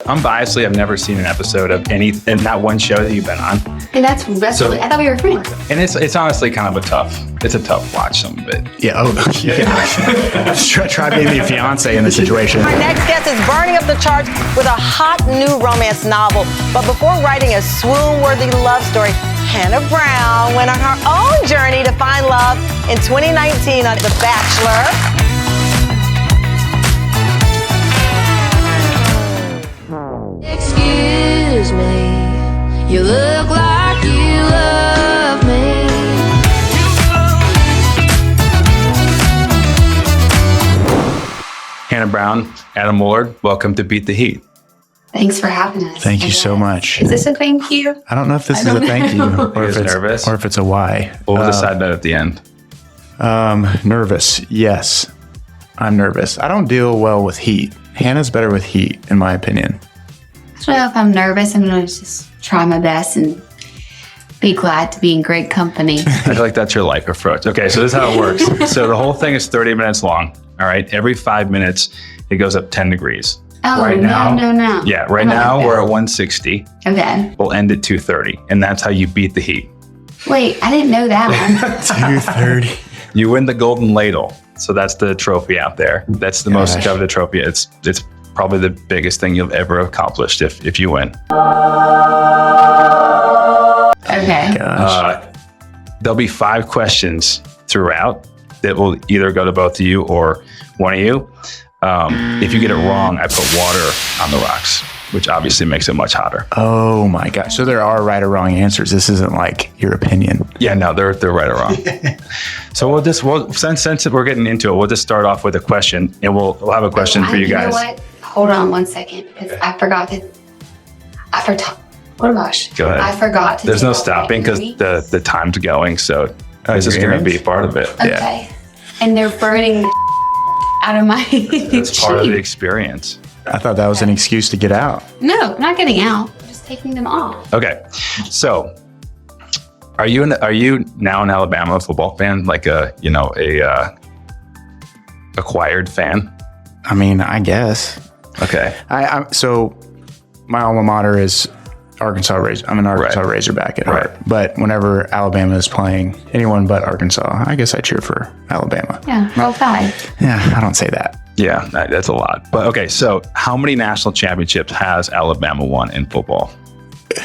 unbiasedly, I've never seen an episode of not one show that you've been on. And that's so, I thought we were friends. And it's honestly kind of a tough watch, some of it. Yeah. Oh, yeah. Try being the fiance in the situation. Our next guest is burning up the charts with a hot new romance novel. But before writing a swoon-worthy love story, Hannah Brown went on her own journey to find love in 2019 on The Bachelor. Excuse me, you look like you love me. Hannah Brown, Adam Woolard, welcome to Beat the Heat. Thanks for having us. Thank you so much. Is this a thank you? I don't know if this is a thank you or if it's nervous or if it's a why. We'll decide that at the end. Nervous. Yes, I'm nervous. I don't deal well with heat. Hannah's better with heat, in my opinion. I don't know if I'm nervous. I'm going to just try my best and be glad to be in great company. I feel like that's your life approach. Okay, so this is how it works. So the whole thing is 30 minutes long. All right, every 5 minutes, it goes up 10 degrees. Oh, right now, no. Yeah, right now we're at 160. Okay. We'll end at 230, and that's how you beat the heat. Wait, I didn't know that. 230. You win the golden ladle. So that's the trophy out there. That's the most coveted trophy. It's probably the biggest thing you'll ever accomplished if you win. Okay. Gosh. There'll be 5 questions throughout that will either go to both of you or one of you. If you get it wrong, I put water on the rocks, which obviously makes it much hotter. Oh my gosh. So there are right or wrong answers. This isn't like your opinion. Yeah, no, they're right or wrong. So since we're getting into it, we'll just start off with a question, and we'll have a question for you guys. You know what? Hold on one second, because I forgot. Oh gosh. Go ahead. I forgot to. There's take no off stopping because the time's going, so this is going to be part of it. Okay. Yeah. And they're burning out of my It's part of the experience. I thought that was an excuse to get out. No, I'm not getting out. I'm just taking them off. Okay, so are you now an Alabama football fan, like a acquired fan? I mean, I guess. Okay. So my alma mater is Arkansas Razor. I'm an Arkansas Razorback at heart. But whenever Alabama is playing anyone but Arkansas, I guess I cheer for Alabama. Yeah, roll Tide. Yeah, I don't say that. Yeah, that's a lot. But okay, so how many national championships has Alabama won in football?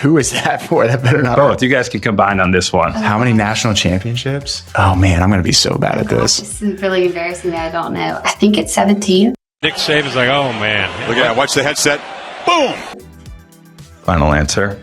Who is that for? That better not. Both. You guys can combine on this one. How many national championships? Oh man, I'm going to be so bad at this. This is really embarrassing that I don't know. I think it's 17. Nick Saban's like, oh man. Look at that. Watch the headset. Boom. Final answer.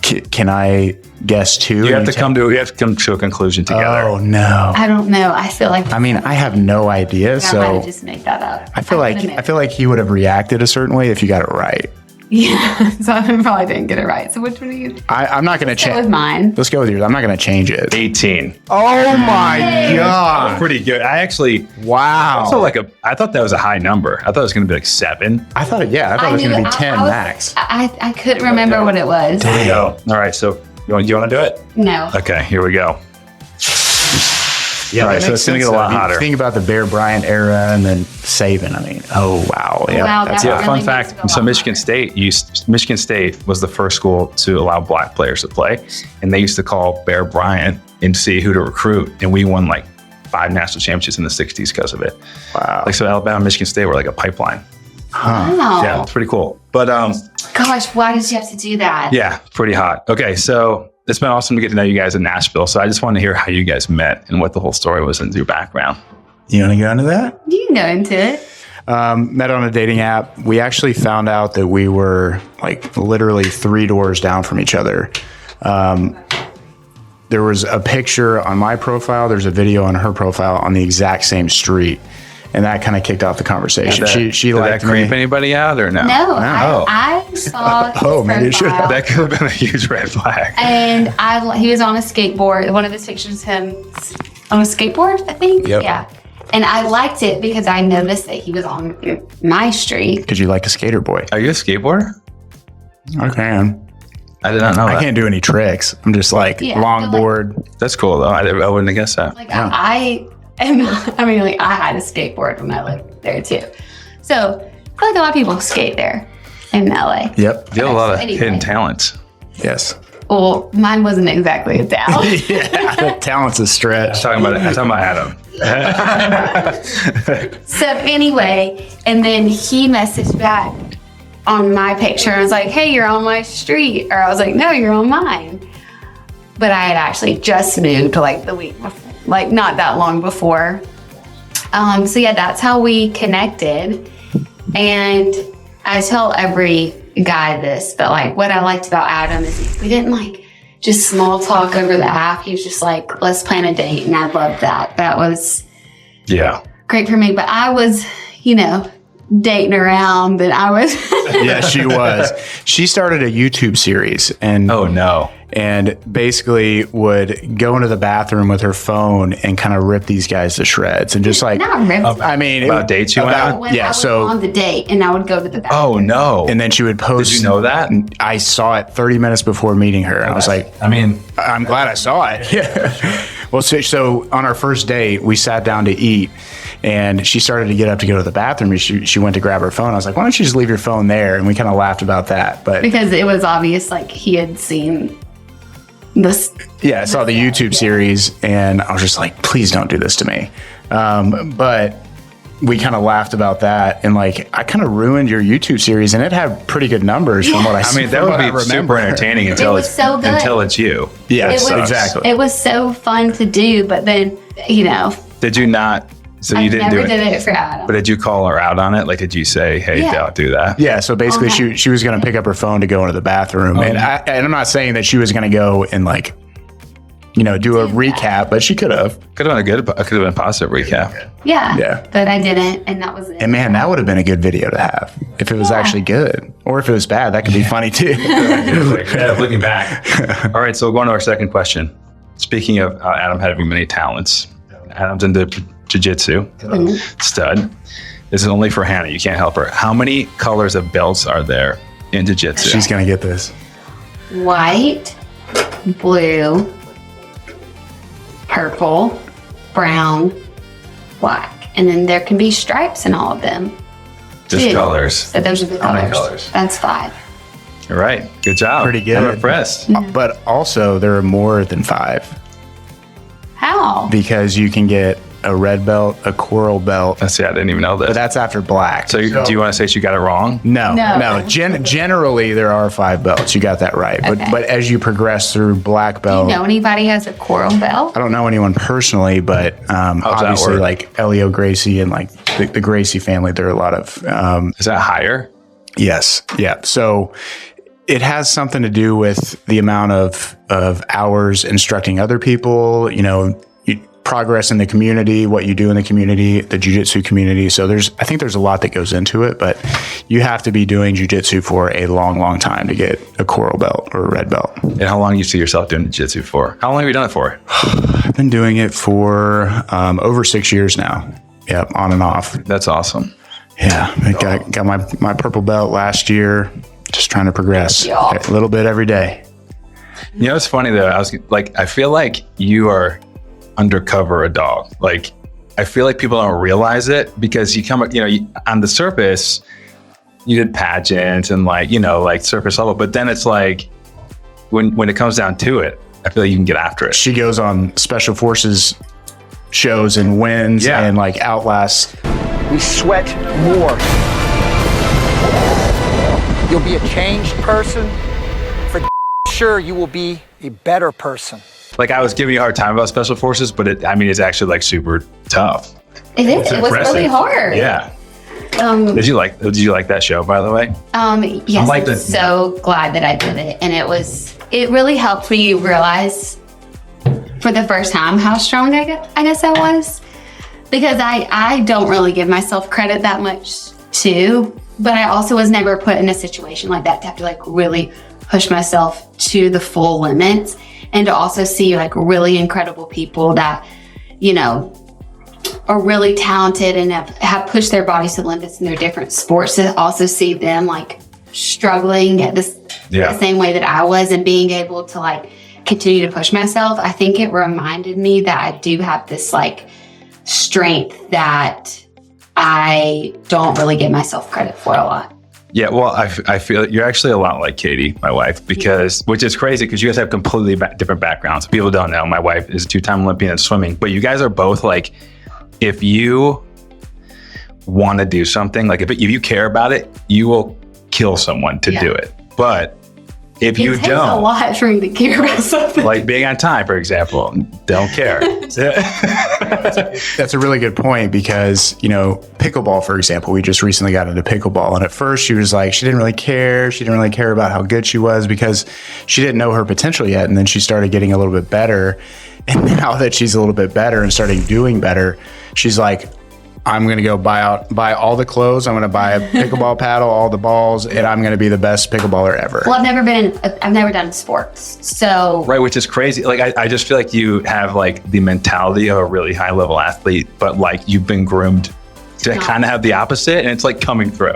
Can I guess 2? You have to come to a conclusion together. Oh no. I don't know. I feel like I mean, I have no idea. I might So have just make that up. I feel like he would have reacted a certain way if you got it right. Yeah, so I probably didn't get it right. So which one are you? I'm not going to Go with change. mine. Let's go with yours. I'm not going to change it. 18. Oh my God. Pretty good. I actually Wow. also I thought that was a high number. I thought it was going to be like 7. I thought it was going to be 10 max. I couldn't remember what it was. There we go. All right, so you want to do it? No. Okay, here we go. Yeah, all right, so it's going to get a lot hotter. Think about the Bear Bryant era and then Saban. I mean, oh wow. Yeah, Wow, that's that Yeah, really fun makes fact. it a So lot Michigan State was the first school to allow black players to play, and they used to call Bear Bryant and see who to recruit, and we won like 5 national championships in the 60s because of it. Wow. Like so, Alabama, Michigan State were like a pipeline. Wow. Yeah, it's pretty cool. But Gosh, why did you have to do that? yeah, pretty hot. Okay, so it's been awesome to get to know you guys in Nashville. So I just want to hear how you guys met and what the whole story was and your background. You want to go into that? You can go into it. Met on a dating app. We actually found out that we were like literally 3 doors down from each other. There was a picture on my profile. There's a video on her profile on the exact same street. And that kind of kicked off the conversation. She Did liked that creep me. anybody out or no? No, Oh. I saw his Oh, maybe it should profile, That could have been a huge red flag. and he was on a skateboard. One of his pictures is him on a skateboard, I think. Yep. Yeah. And I liked it because I noticed that he was on my street. Because you like a skater boy. Are you a skateboarder? I can. I did not know I that. can't do any tricks. I'm just like Yeah, longboard. That's cool though. I wouldn't have guessed that. Like I had a skateboard when I lived there too. So I feel like a lot of people skate there. in LA. Yep. You have a lot of Anyway. hidden talents. Yes. Well, mine wasn't exactly a talent. Yeah. Talent's a stretch. I'm talking about Adam. So anyway, and then he messaged back on my picture and was like, hey, you're on my street. Or I was like, no, you're on mine. But I had actually just moved like the week before, like not that long before. So yeah, that's how we connected. And I tell every guy this, but like what I liked about Adam is we didn't like just small talk over the app. He was just like, let's plan a date. And I loved that. That was great for me. But I was, dating around and I was. Yeah, she was. She started a YouTube series and Oh no. and basically would go into the bathroom with her phone and kind of rip these guys to shreds and just like Not ripped. I mean About dates you went on? When yeah, I was so on the date and I would go to the bathroom. Oh no. and then she would post. Did you know that? I saw it 30 minutes before meeting her. And I was like, I mean, I'm glad I saw it. Yeah. Well, so on our first date, we sat down to eat and she started to get up to go to the bathroom. She went to grab her phone. I was like, why don't you just leave your phone there? And we kind of laughed about that. But Because it was obvious, like he had seen this. yeah, I saw the YouTube series and I was just like, please don't do this to me. But we kind of laughed about that. And like, I kind of ruined your YouTube series and it had pretty good numbers from what I I mean, that would be super entertaining until was so good. until it's you. Yes, It was- exactly. It was so fun to do, but then, Did you not? So I you didn't never do it. did it for Adam. But did you call her out on it? Like, did you say, "Hey, Yeah. don't do that"? Yeah, so basically she was going to pick up her phone to go into the bathroom. And I'm not saying that she was going to go and like, do a recap, but she could have. Could have been could have been positive recap. Yeah. But I didn't, and that was it. And man, that would have been a good video to have if it was actually good. Or if it was bad, that could be funny too. Looking back. All right, so going to our second question. Speaking of Adam having many talents, Adam's into jiu-jitsu, stud. This is only for Hannah. You can't help her. How many colors of belts are there in jiu-jitsu? She's going to get this. White, blue, purple, brown, black. And then there can be stripes in all of them. Just Two. colors. So those are the How colors. many colors? That's 5. All right, good job. Pretty good. I'm impressed. But also, there are more than 5 How? because you can get a red belt, a coral belt, Let's see, I didn't even know this. but that's after black. So do you want to say she got it wrong? No. No. Generally, there are 5 belts. You got that right. Okay. But as you progress through black Do belt, you know anybody has a coral belt? I don't know anyone personally, but that obviously work? like Elio Gracie and like the Gracie family, there are a lot of Is that higher? yes, yeah. So it has something to do with the amount of hours instructing other people. Progress in the community, what you do in the community, the jiu-jitsu community. So I think there's a lot that goes into it, but you have to be doing jiu-jitsu for a long, long time to get a coral belt or a red belt. And how long do you see yourself doing jiu-jitsu for? How long have you done it for? I've been doing it for over 6 years now. Yep, on and off. That's awesome. Yeah, I got my purple belt last year. Just trying to progress a little bit every day. You know, it's funny though. I feel like you are undercover a dog. Like, I feel like people don't realize it because you come, on the surface, you did pageants and like surface level, but then it's like when it comes down to it, I feel like you can get after it. She goes on special forces shows and wins and like outlasts. We sweat more. You'll be a changed person. For sure, you will be a better person. Like, I was giving you a hard time about special forces, but it's actually like super tough. It is. It was really hard. Yeah. Did you like that show, by the way? Yes, like I'm so glad that I did it. And it really helped me realize for the first time how strong I guess I was. Because I don't really give myself credit that much too. But I also was never put in a situation like that to have to like really push myself to the full limits. And to also see like really incredible people that, are really talented and have pushed their bodies to the limits in their different sports, to also see them like struggling at the same way that I was and being able to like continue to push myself. I think it reminded me that I do have this like strength that I don't really give myself credit for a lot. Yeah, well, I feel you're actually a lot like Katie, my wife, which is crazy because you guys have completely different backgrounds. People don't know my wife is a 2-time Olympian in swimming, but you guys are both like, if you want to do something, like if you care about it, you will kill someone to do it. But if you It takes a lot for me to care about something. like being on time, for example, don't care. That's a really good point because, pickleball, for example, we just recently got into pickleball. And at first she was like, she didn't really care. She didn't really care about how good she was because she didn't know her potential yet. And then she started getting a little bit better. And now that she's a little bit better and starting doing better, she's like, I'm going to go buy all the clothes. I'm going to buy a pickleball paddle, all the balls, and I'm going to be the best pickleballer ever. Well, I've never done sports. So. Right, which is crazy. Like, I just feel like you have like the mentality of a really high level athlete, but like you've been groomed to kind of have the opposite, and it's like coming through.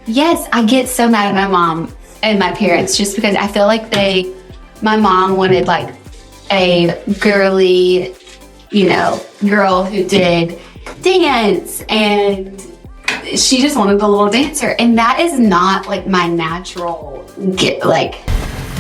Yes, I get so mad at my mom and my parents just because I feel like my mom wanted like a girly, girl who did dance, and she just wanted the little dancer, and that is not like my natural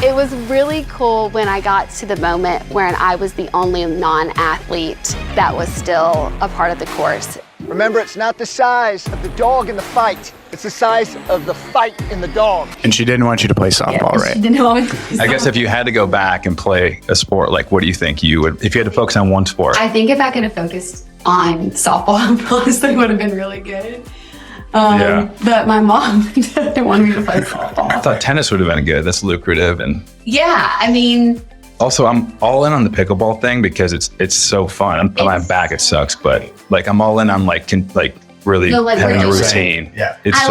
it was really cool when I got to the moment where I was the only non-athlete that was still a part of the course. Remember, it's not the size of the dog in the fight. It's the size of the fight in the dog. And she didn't want you to play softball, right? She didn't want me to play I guess if you had to go back and play a sport, like what do you think you would, if you had to focus on one sport? I think if I could have focused on softball, I honestly would have been really good. But my mom didn't want me to play softball. I thought tennis would have been good. That's lucrative. And yeah, I mean. Also, I'm all in on the pickleball thing because it's so fun. On my back, it sucks, but like I'm all in on like really having a routine. Yeah, I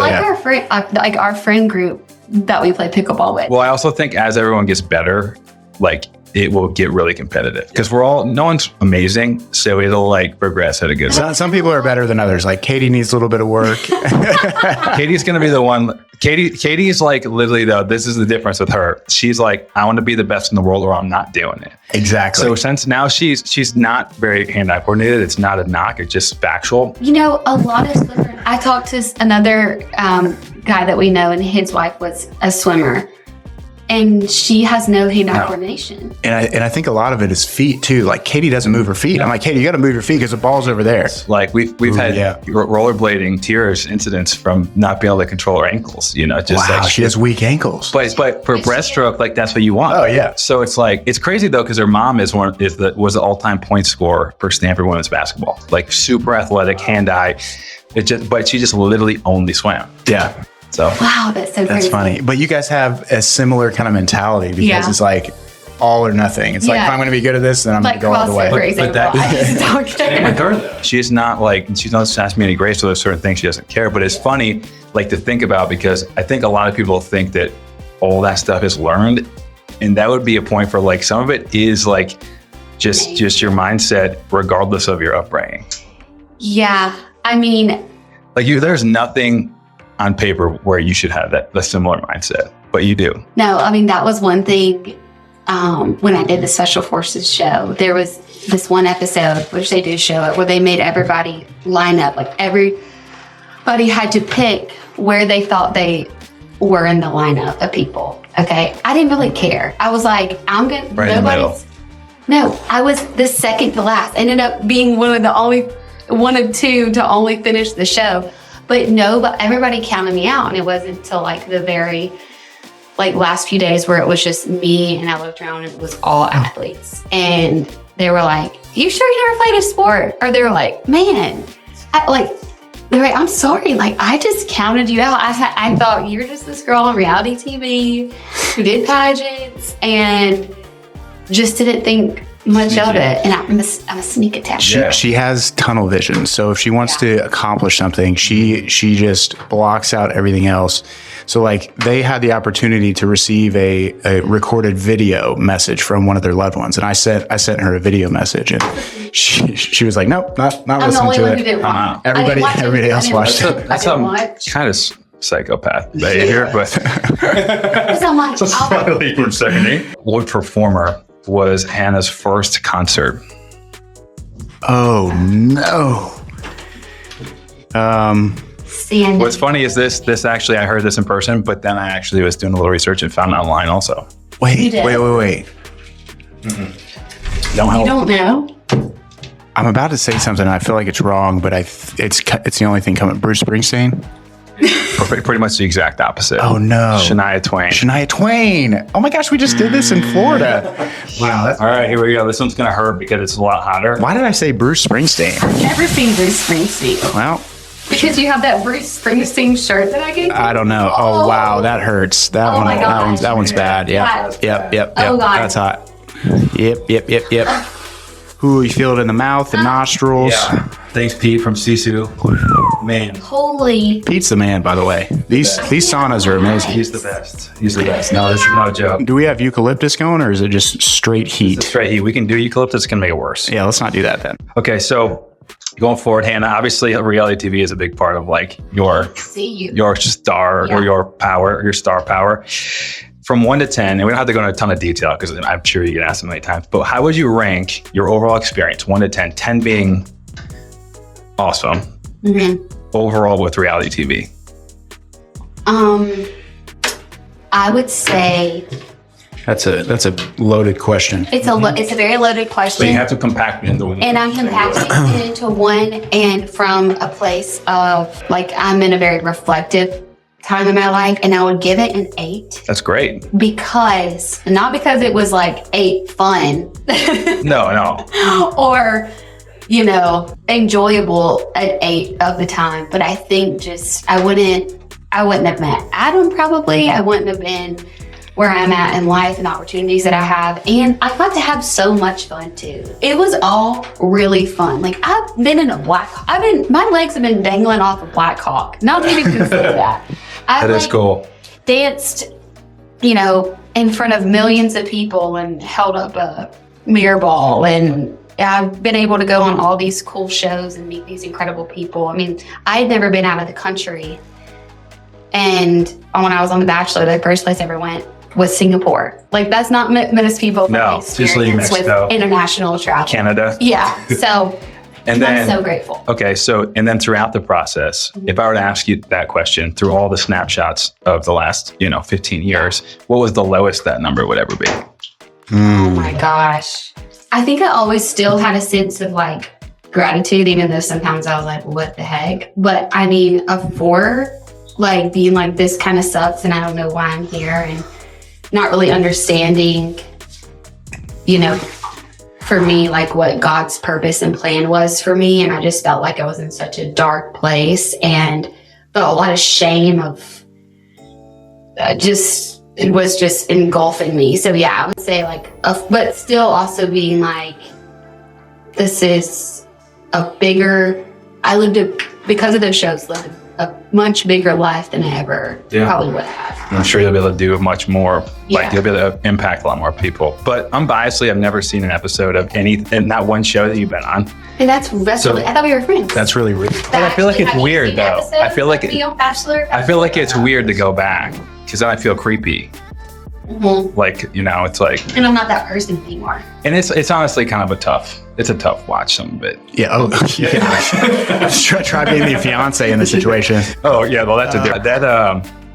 like our friend group that we play pickleball with. Well, I also think as everyone gets better, like it will get really competitive because no one's amazing, so it'll like progress at a good rate. Some people are better than others. Like Katie needs a little bit of work. Katie's gonna be the one. Katie's like literally though. This is the difference with her. She's like, I want to be the best in the world, or I'm not doing it. Exactly. So since now she's not very hand-eye coordinated, it's not a knock. It's just factual. A lot of swimmers. I talked to another guy that we know, and his wife was a swimmer. And she has no hand-eye coordination. And I think a lot of it is feet too. Like Katie doesn't move her feet. I'm like, Katie, you got to move your feet because the ball's over there. Like we've had rollerblading tears incidents from not being able to control her ankles. She has weak ankles. But for breaststroke, like that's what you want. Oh yeah. So it's like it's crazy though because her mom was the all-time point scorer for Stanford women's basketball. Like super athletic, hand-eye. But she just literally only swam. Yeah. So wow, that's so crazy. That's funny. But you guys have a similar kind of mentality because it's like all or nothing. It's like, if I'm going to be good at this, then I'm going to go all the way. With her, though, she's not asking me any grace, so there's certain things she doesn't care. But it's funny, like to think about because I think a lot of people think that all that stuff is learned, and that would be a point for like some of it is like just your mindset, regardless of your upbringing. Yeah, I mean, like there's nothing on paper where you should have the similar mindset, but you do. No, I mean, that was one thing when I did the Special Forces show. There was this one episode, which they do show it, where they made everybody line up. Like everybody had to pick where they thought they were in the lineup of people. Okay. I didn't really care. I was like, I'm good. Right in the middle. No, I was the second to last. Ended up being one of two to only finish the show. But everybody counted me out, and it wasn't until like the very last few days where it was just me, and I looked around and it was all athletes, and they were like, "You sure you never played a sport?" Or they were like, "Man, they're like, I'm sorry, like I just counted you out. I thought you're just this girl on reality TV who did pageants and just didn't think much of it." And I'm a sneak attack. She has tunnel vision. So if she wants to accomplish something, she just blocks out everything else. So like they had the opportunity to receive a recorded video message from one of their loved ones. And I sent her a video message, and she was like, nope, not listening to it. Everybody else watched it. That's kind of psychopath behavior, but it's slightly concerning. What performer was Hannah's first concert? Oh no. Sandy. What's funny is this actually, I heard this in person, but then I actually was doing a little research and found it online also. Wait. did? Don't You help. don't know? I'm about to say something. I feel like it's wrong, but it's the only thing coming. Bruce Springsteen. Pretty much the exact opposite. Oh no. Shania Twain. Shania Twain. Oh my gosh, we just did this in Florida. Wow. All right, here we go. This one's going to hurt because it's a lot hotter. Why did I say Bruce Springsteen? I've never seen Bruce Springsteen. Well, Because you have that Bruce Springsteen shirt that I gave you. I don't know. Oh wow, that hurts. That Oh one. my gosh. That one's bad. Yeah. Yeah. Yep. Oh, God. That's hot. Yep. Ooh, you feel it in the mouth, the nostrils. Yeah. Thanks, Pete from Sisu. Man, Holy. Pete's the man, by the way. These saunas are amazing. he's the best. He's the best. No, this is no joke. Do we have eucalyptus going, or is it just straight heat? It's straight heat. We can do eucalyptus. It can make it worse. Yeah, let's not do that then. Okay, so going forward, Hannah, obviously reality TV is a big part of like your See you. star Yeah. or your power, your star power. From 1 to 10, and we don't have to go into a ton of detail because I'm sure you get asked so many times, but how would you rank your overall experience, 1 to 10, 10 being awesome, overall with reality TV? I would say That's a loaded question. it's a very loaded question. So you have to compact it into one. And I'm compacting it into one, and from a place of like I'm in a very reflective time in my life, and I would give it an 8 That's great. because not because it was like 8 fun No. or enjoyable at 8 of the time, but I think just I wouldn't have met Adam probably. I wouldn't have been where I'm at in life and the opportunities that I have. And I got to have so much fun too. It was all really fun. Like I've been in my legs have been dangling off a Black Hawk. Not even consider that. That is cool. Danced, in front of millions of people and held up a mirror ball. And I've been able to go on all these cool shows and meet these incredible people. I mean, I had never been out of the country. And when I was on The Bachelor, the first place I ever went was Singapore. Like that's not most people. No, just leaving experience with Mexico. international travel. Canada. Yeah. So And then, I'm so grateful. Okay, and then throughout the process, if I were to ask you that question through all the snapshots of the last, 15 years, what was the lowest that number would ever be? Oh my gosh. I think I always still had a sense of like gratitude, even though sometimes I was like, what the heck? But I mean, a 4, like being like, this kind of sucks and I don't know why I'm here and not really understanding, for me, like what God's purpose and plan was for me. And I just felt like I was in such a dark place and felt a lot of shame of it was just engulfing me. So yeah, I would say like, but still also being like, this is because of those shows, lived a much bigger life than I ever probably would have. I'm sure you'll be able to do much more. Yeah. You'll be able to impact a lot more people. But unbiasedly, I've never seen an episode of not one show that you've been on. And that's So- really, I thought we were friends. That's really cool. I feel like it's weird, though. I feel like Bachelor. I feel like it's weird to go back because then I feel creepy. Mhm. Like, it's like, And I'm not that person anymore. and it's honestly kind of a tough watch, some of it. Yeah. Oh, yeah. Try being the fiance in the situation. Oh yeah, well that's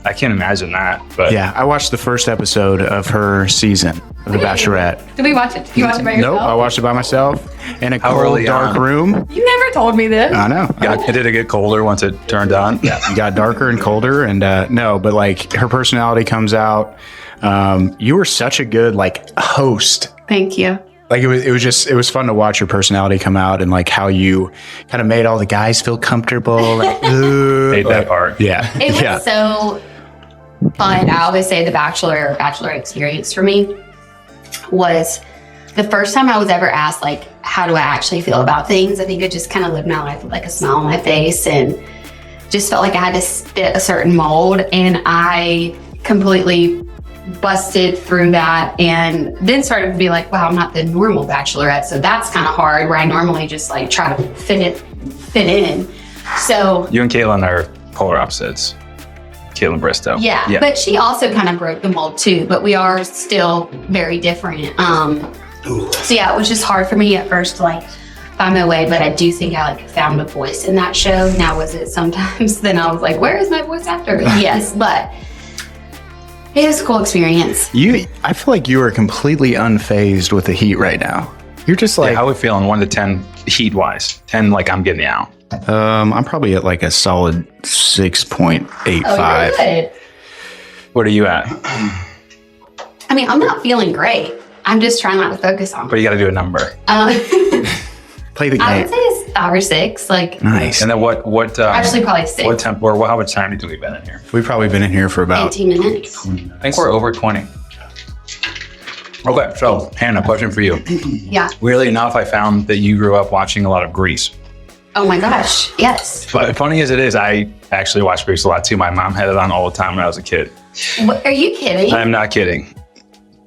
I can't imagine that. But Yeah, I watched the first episode of her season of The Bachelorette. Did we watch it? You watch it by yourself? Nope, I watched it by myself in a How cold, early dark on? room. You never told me this. I know. did it get colder once it turned on? It got darker and colder, and but like her personality comes out. You were such a good host. Thank you. Like it was fun to watch your personality come out and like how you kind of made all the guys feel comfortable. Like, Hate that part. Yeah. It was yeah. so fun. I always say the Bachelor experience for me was the first time I was ever asked, like, how do I actually feel about things? I think I just kind of lived my life with like a smile on my face and just felt like I had to fit a certain mold. And I completely busted through that and then started to be like, wow, I'm not the normal Bachelorette. So that's kind of hard where I normally just like try to fit in. So You and Caitlin are polar opposites. Caitlin Bristow. yeah, but she also kind of broke the mold too, but we are still very different. So yeah, it was just hard for me at first to like find my way, but I do think I like found a voice in that show. Now, was it sometimes? Then I was like, where is my voice after? Yes, but it was a cool experience. I feel like you are completely unfazed with the heat right now. You're just like, how are we feeling 1 to 10 heat wise? 10, like I'm getting out. I'm probably at like a solid 6.85. Oh, you're good. What are you at? I mean, I'm not feeling great. I'm just trying not to focus on But you got to do a number. Play the game. I would say it's 5 or 6. Like, Nice. And then what? Actually, probably 6. What temp? Or how much time do we been in here? We've probably been in here for about 18 minutes. I think we're over 20. Okay, so Hannah, question for you. Yeah. Weirdly enough, I found that you grew up watching a lot of Grease. Oh my gosh. Yes. But funny as it is, I actually watched Grease a lot too. My mom had it on all the time when I was a kid. What, are you kidding? I'm not kidding.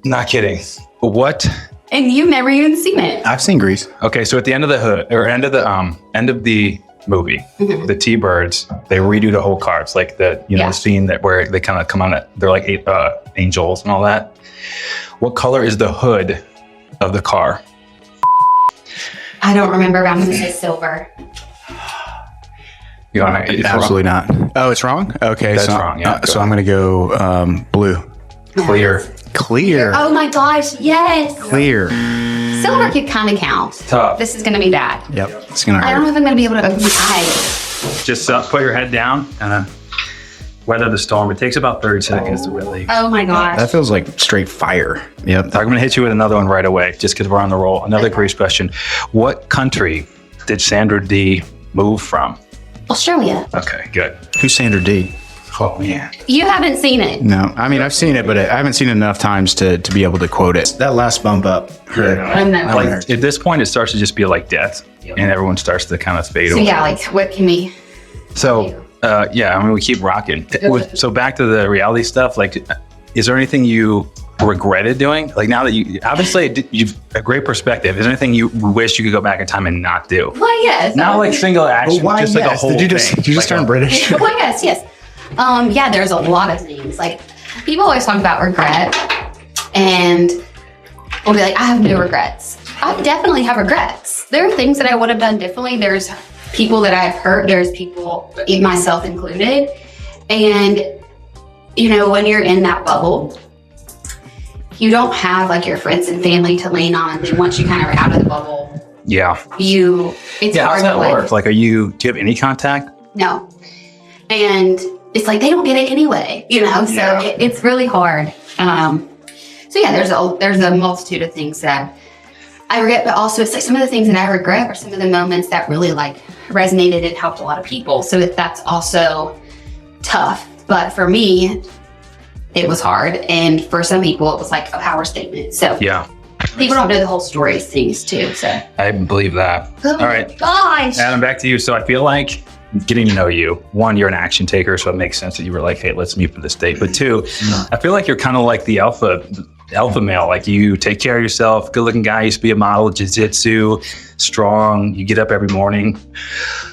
Not kidding. What? And you've never even seen it. I've seen Grease. Okay, so at the end of end of the movie, the T-Birds, they redo the whole car. It's like the the scene that where they kind of come on it. They're like angels and all that. What color is the hood of the car? I don't remember, but I'm going to say silver. You know, it's Absolutely not. Oh, it's wrong? Okay. That's wrong, yeah. So I'm going to go blue. clear. Clear. Oh my gosh, yes. Clear. Silver could kind of count. Tough. This is going to be bad. Yep. It's going to I don't know hurt. if I'm going to be able to open my eyes. Just put your head down and weather the storm. It takes about 30 seconds to really. Oh my gosh. That feels like straight fire. Yep. I'm going to hit you with another one right away, just because we're on the roll. Another Grease question. What country did Sandra Dee move from? Australia. Okay, good. Who's Sandra Dee? Oh, man. You haven't seen it. No. I mean, I've seen it, but I haven't seen it enough times to be able to quote it. That last bump up hurt. I'm not Like, hurt. at this point, it starts to just be like death, and everyone starts to kind of fade So away. yeah, like what can we? So, yeah, I mean, we keep rocking. So back to the reality stuff, like, is there anything you regretted doing? Like, now that you, obviously, you've a great perspective. Is there anything you wish you could go back in time and not do? Well, yes. Not like single action, Why just like a yes? whole Did you just thing. turn British? Well, yes. Yeah, there's a lot of things. Like, people always talk about regret, and we'll be like, I have no regrets. I definitely have regrets. There are things that I would have done differently. There's people that I've hurt. There's people, myself included. And, you know, when you're in that bubble, you don't have like your friends and family to lean on. And then once you kind of are out of the bubble, Yeah. it's Yeah, hard how's that to like, work? Like, do you have any contact? no. And it's like, they don't get it anyway, you know? So Yeah. it's really hard. So yeah, there's a multitude of things that I regret, but also it's like some of the things that I regret are some of the moments that really like resonated and helped a lot of people. So that's also tough. But for me, it was hard. And for some people, it was like a power statement. So Yeah, people don't know the whole story of things too. So I believe that. oh All right, gosh. Adam, back to you. So I feel like getting to know you, one, you're an action taker, so it makes sense that you were like, hey, let's meet for this date. But two, I feel like you're kind of like the alpha male. Like, you take care of yourself, good looking guy, used to be a model, jiu-jitsu, strong, you get up every morning.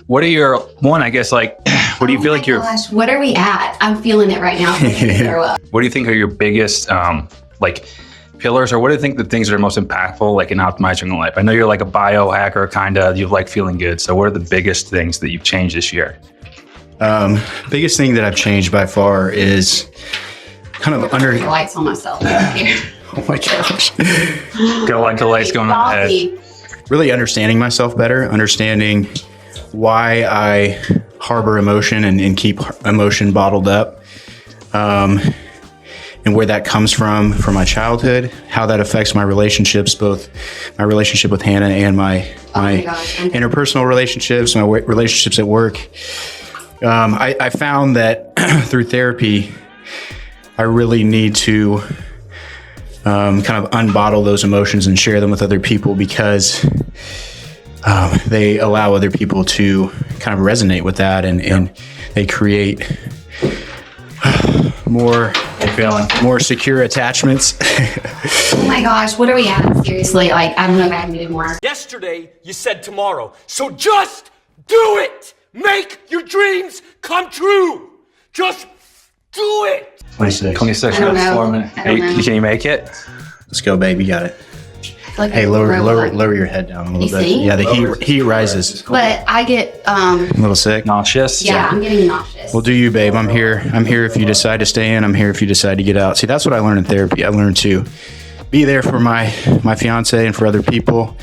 What are your, one, I guess, like, what do you feel like your, Gosh, what are we at? I'm feeling it right now. I'm gonna throw up. what do you think are your biggest, like, pillars, or what do you think the things that are most impactful, like in optimizing your life? I know you're like a biohacker, kind of, you like feeling good. So what are the biggest things that you've changed this year? Biggest thing that I've changed by far is kind of under. The lights on myself. Oh my gosh. Got like the lights going on the head. Really understanding myself better, understanding why I harbor emotion and keep emotion bottled up. And where that comes from my childhood, how that affects my relationships, both my relationship with Hannah and my interpersonal relationships, my relationships at work. I found that through therapy, I really need to kind of unbottle those emotions and share them with other people, because they allow other people to kind of resonate with that, and they create more secure attachments. Oh my gosh, what are we at? Seriously, like, I don't know if I can do more. Yesterday, you said tomorrow. So just do it. Make your dreams come true. Just do it. 26 I don't minutes, know. 4 minutes. I don't know. Can you make it? Let's go, baby. Got it. I feel Like Hey, lower your head down a little You bit. see? Yeah, the heat rises. But I get, A little sick. Nauseous. yeah, I'm getting nauseous. Well, do you, babe? I'm here. I'm here if you decide to stay in. I'm here if you decide to get out. See, that's what I learned in therapy. I learned to be there for my fiance and for other people,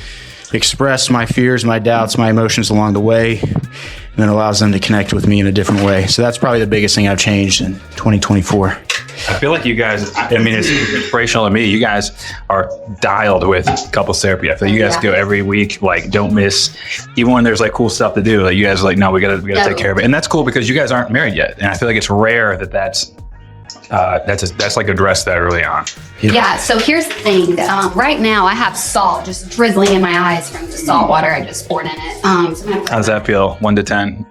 express my fears, my doubts, my emotions along the way, and it allows them to connect with me in a different way. So that's probably the biggest thing I've changed in 2024. I feel like you guys, I mean, it's inspirational to me. You guys are dialed with couples therapy. I feel you guys go every week, like don't miss, even when there's like cool stuff to do. Like you guys are like, no, we gotta take care of it. And that's cool because you guys aren't married yet. And I feel like it's rare that's like addressed that early on. Yeah, so here's the thing. Right now, I have salt just drizzling in my eyes from the salt water I just poured in it. How does that feel? 1 to 10?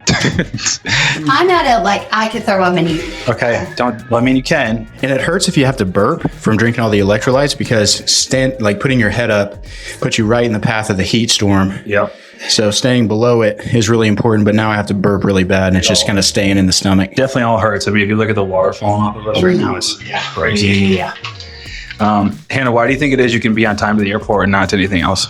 I'm at I could throw up any. Okay, I mean, you can. And it hurts if you have to burp from drinking all the electrolytes because putting your head up puts you right in the path of the heat storm. Yep. So staying below it is really important, but now I have to burp really bad and it's just kind of staying in the stomach. Definitely all hurts. I mean, if you look at the water falling off of us right now, it's crazy. Yeah. Hannah, why do you think it is you can be on time to the airport and not to anything else?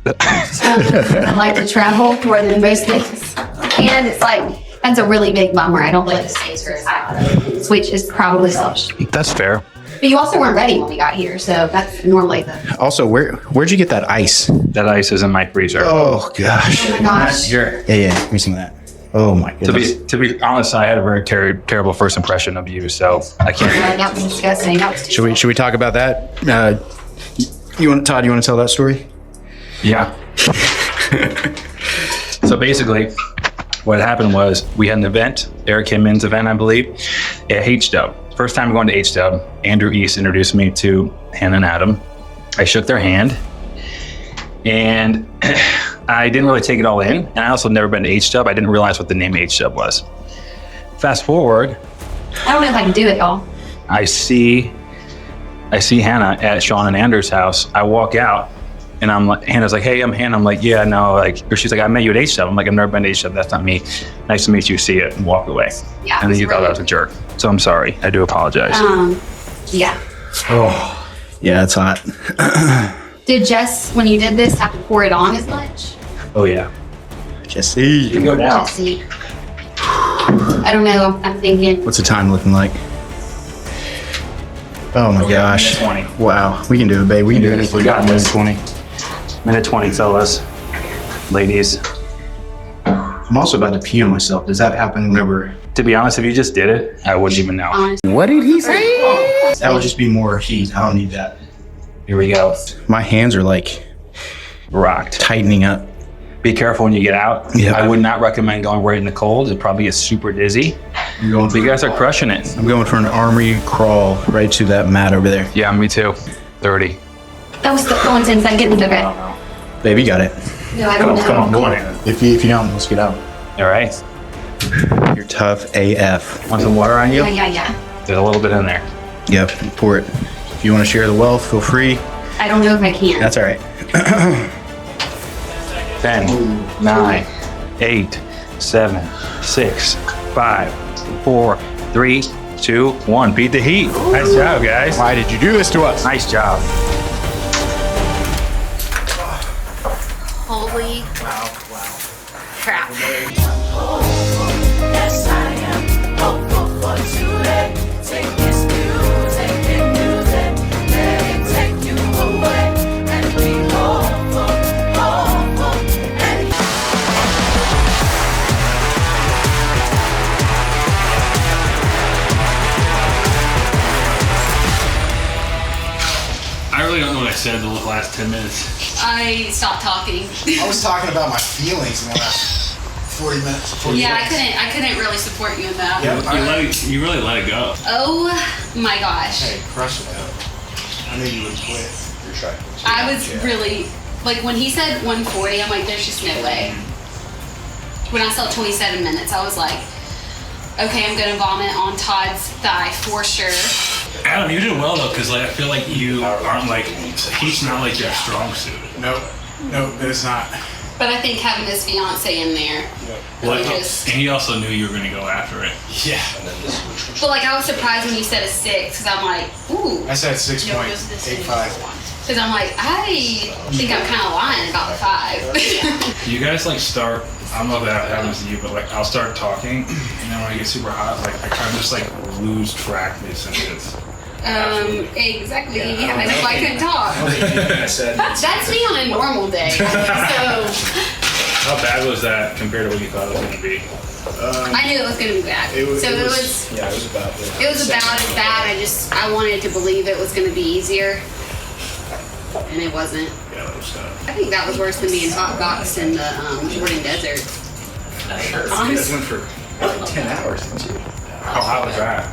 I like to travel more than most things. And it's like, that's a really big bummer. I don't like the States for as which is probably selfish. That's fair. But you also weren't ready when we got here, so that's normally the. Also, where'd you get that ice? That ice is in my freezer. Oh, gosh. Oh my gosh. Here. Yeah, give me some of that. Oh, my goodness. To be honest, I had a very terrible first impression of you, so I can't. That was disgusting. That was too Should we talk about that? Todd, you want to tell that story? Yeah. So basically, what happened was we had an event, Eric Hinman's event, I believe, at H-Dub. First time going to H-Dub, Andrew East introduced me to Hannah and Adam. I shook their hand, and I didn't really take it all in. And I also never been to H-Dub. I didn't realize what the name H-Dub was. Fast forward, I don't know if I can do it, y'all. I see Hannah at Sean and Andrew's house. I walk out, and Hannah's like, hey, I'm Hannah. I'm like, yeah, no, or she's like, I met you at H-Dub. I'm like, I've never been to H-Dub. That's not me. Nice to meet you. See it, and walk away. Yeah. And then you thought I was a jerk. So I'm sorry. I do apologize. Yeah. Oh, yeah, it's hot. Did Jess, when you did this, have to pour it on as much? Oh yeah. Jesse. You go down. Jesse. I don't know. I'm thinking. What's the time looking like? Oh my gosh. Minute 20. Wow. We can do it, babe. We can do it. We got this. 20. Minute 20, fellas. Ladies. I'm also about to pee on myself. Does that happen whenever? To be honest, if you just did it, I wouldn't even know. Honestly. What did he say? That would just be more heat. I don't need that. Here we go. My hands are like Rocked. tightening up. Be careful when you get out. Yeah. I would not recommend going right in the cold. It probably gets super dizzy. I'm going But you guys are crushing it. I'm going for an army crawl right to that mat over there. Yeah, me too. 30. That was so intense. I get into bed. Babe, you got it. No, I don't know. Come on, go on in. If you don't, let's get out. All right. You're tough AF. Want some water on you? Yeah. There's a little bit in there. Yep, pour it. If you want to share the wealth, feel free. I don't know if I can. That's all right. 10, 9, 8, 7, 6, 5, 4, 3, 2, 1. Beat the heat. Nice job, guys. Why did you do this to us? Nice job. Holy crap. I really don't know what I said the last 10 minutes. I stopped talking. I was talking about my feelings in the last 40 minutes. 40 minutes. I couldn't really support you in that. Yep. You really let it go. Oh my gosh. Hey, crush it out. I knew you would quit. You're trying. I was really, like when he said 140, I'm like, there's just no way. When I saw 27 minutes, I was like, okay, I'm gonna vomit on Todd's thigh for sure. Adam, you did well though, because I feel like you aren't like, he's not like your strong suit. Nope, it's not. But I think having his fiance in there, Well, really just. and he also knew you were gonna go after it. Yeah. But like I was surprised when you said a 6, because I'm like, ooh. I said 6.85. Because I'm like, I think I'm kind of lying about the 5. You guys like start. I don't know if that happens to you, but like I'll start talking, and then when I get super hot, like I kind of just like lose track of the sentence. Exactly. Yeah, that's why I couldn't talk. That's me on a normal day. So How bad was that compared to what you thought it was going to be? I knew it was going to be bad. It was about as bad. I wanted to believe it was going to be easier, and it wasn't. Yeah, that was tough. I think that was worse than being hot boxed in the Jordan Desert. You went for like 10 hours, didn't you? How hot was that?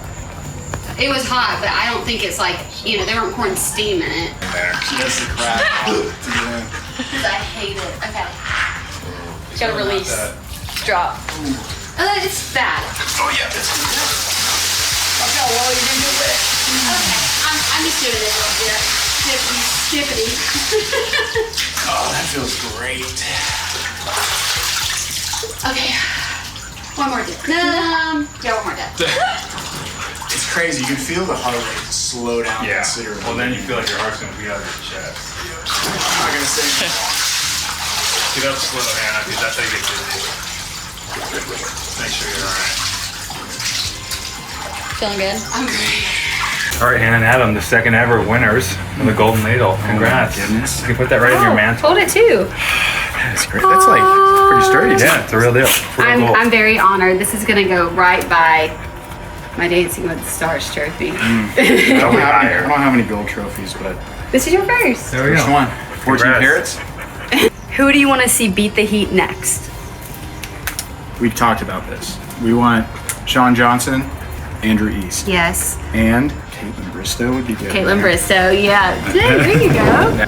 It was hot, but I don't think it's like, they weren't pouring steam in it. She does the crap. Because I hate it. Okay. Gotta release. Drop. It's bad. Oh yeah, that's good. Okay, I'm just doing it a little bit. Skippity. Oh, that feels great. Okay. One more dip. Yeah, one more dip. It's crazy. You can feel the heart rate slow down considerably. Well, then you feel like your heart's going to beat out of your chest. I'm not going to say Get up slow, Hannah, because that's how you get dizzy. Make sure you're alright. Feeling good? I'm great. All right, Hannah and Adam, the second ever winners of the Golden Ladle. Congrats. goodness. You can put that right in your mantle. Hold it too. that's great. That's like pretty sturdy. Yeah, it's a real deal. I'm very honored. This is going to go right by my Dancing with the Stars trophy. I don't have any gold trophies, but This is your first. There we first go. one. 14 Congrats. carats. Who do you want to see beat the Heat next? We talked about this. We want Sean Johnson, Andrew East, Yes. and Caitlin Bristow would be good. Caitlin Bristow. Yeah. There you go.